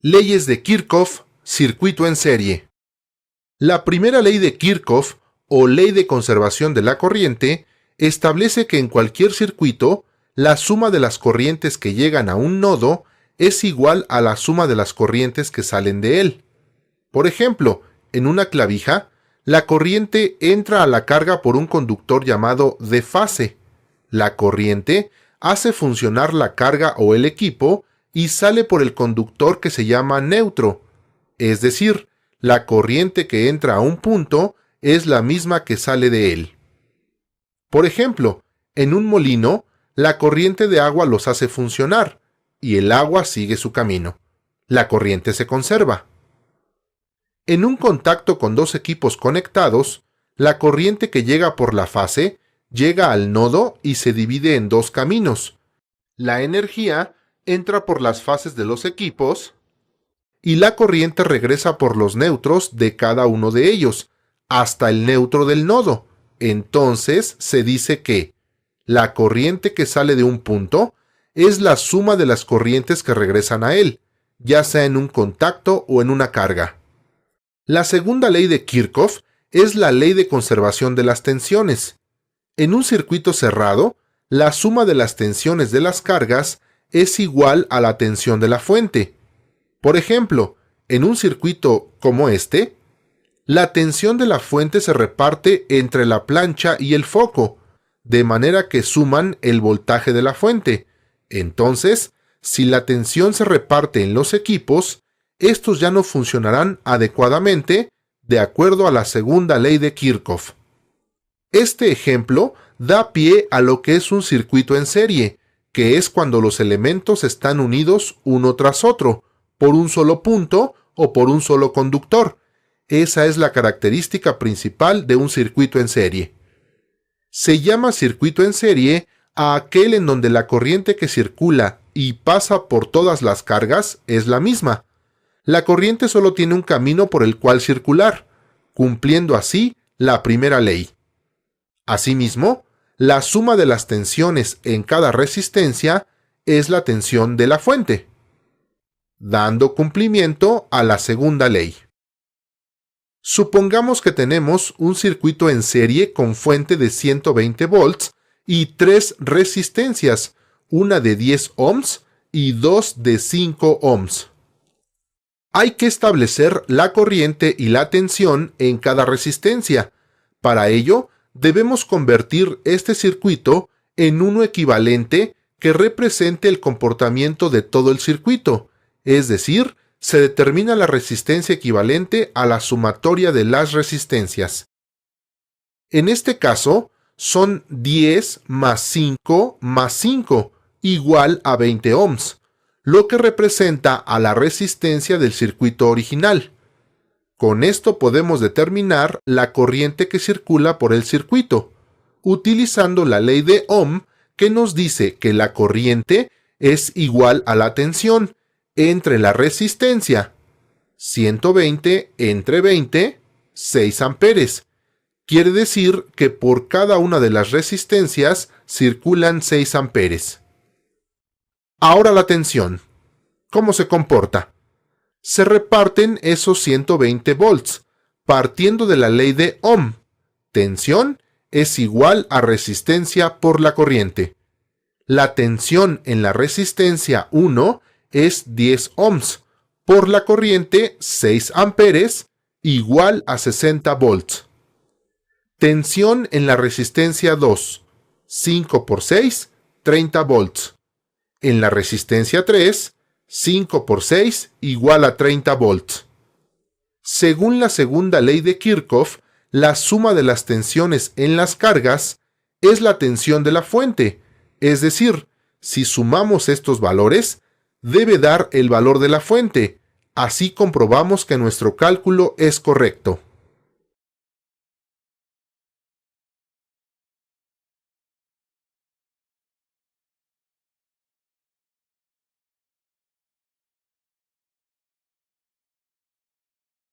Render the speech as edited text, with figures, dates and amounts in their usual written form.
Leyes de Kirchhoff, circuito en serie. La primera ley de Kirchhoff, o ley de conservación de la corriente, establece que en cualquier circuito, la suma de las corrientes que llegan a un nodo es igual a la suma de las corrientes que salen de él. Por ejemplo, en una clavija, la corriente entra a la carga por un conductor llamado de fase. La corriente hace funcionar la carga o el equipo y sale por el conductor que se llama neutro. Es decir, la corriente que entra a un punto es la misma que sale de él. Por ejemplo, en un molino, la corriente de agua los hace funcionar y el agua sigue su camino. La corriente se conserva. En un contacto con dos equipos conectados, la corriente que llega por la fase llega al nodo y se divide en dos caminos. La energía entra por las fases de los equipos y la corriente regresa por los neutros de cada uno de ellos, hasta el neutro del nodo. Entonces se dice que la corriente que sale de un punto es la suma de las corrientes que regresan a él, ya sea en un contacto o en una carga. La segunda ley de Kirchhoff es la ley de conservación de las tensiones. En un circuito cerrado, la suma de las tensiones de las cargas es igual a la tensión de la fuente. Por ejemplo, en un circuito como este, la tensión de la fuente se reparte entre la plancha y el foco, de manera que suman el voltaje de la fuente. Entonces, si la tensión se reparte en los equipos, estos ya no funcionarán adecuadamente de acuerdo a la segunda ley de Kirchhoff. Este ejemplo da pie a lo que es un circuito en serie, que es cuando los elementos están unidos uno tras otro, por un solo punto o por un solo conductor. Esa es la característica principal de un circuito en serie. Se llama circuito en serie a aquel en donde la corriente que circula y pasa por todas las cargas es la misma. La corriente solo tiene un camino por el cual circular, cumpliendo así la primera ley. Asimismo, la suma de las tensiones en cada resistencia es la tensión de la fuente, dando cumplimiento a la segunda ley. Supongamos que tenemos un circuito en serie con fuente de 120 volts y tres resistencias, una de 10 ohms y dos de 5 ohms. Hay que establecer la corriente y la tensión en cada resistencia. Para ello, debemos convertir este circuito en uno equivalente que represente el comportamiento de todo el circuito, es decir, se determina la resistencia equivalente a la sumatoria de las resistencias. En este caso, son 10 más 5 más 5, igual a 20 ohms, lo que representa a la resistencia del circuito original. Con esto podemos determinar la corriente que circula por el circuito, utilizando la ley de Ohm que nos dice que la corriente es igual a la tensión entre la resistencia, 120 entre 20, 6 amperes. Quiere decir que por cada una de las resistencias circulan 6 amperes. Ahora la tensión. ¿Cómo se comporta? Se reparten esos 120 volts, partiendo de la ley de Ohm. Tensión es igual a resistencia por la corriente. La tensión en la resistencia 1 es 10 ohms, por la corriente 6 amperes, igual a 60 volts. Tensión en la resistencia 2, 5 por 6, 30 volts. En la resistencia 3, 5 por 6 igual a 30 volts. Según la segunda ley de Kirchhoff, la suma de las tensiones en las cargas es la tensión de la fuente, es decir, si sumamos estos valores, debe dar el valor de la fuente. Así comprobamos que nuestro cálculo es correcto.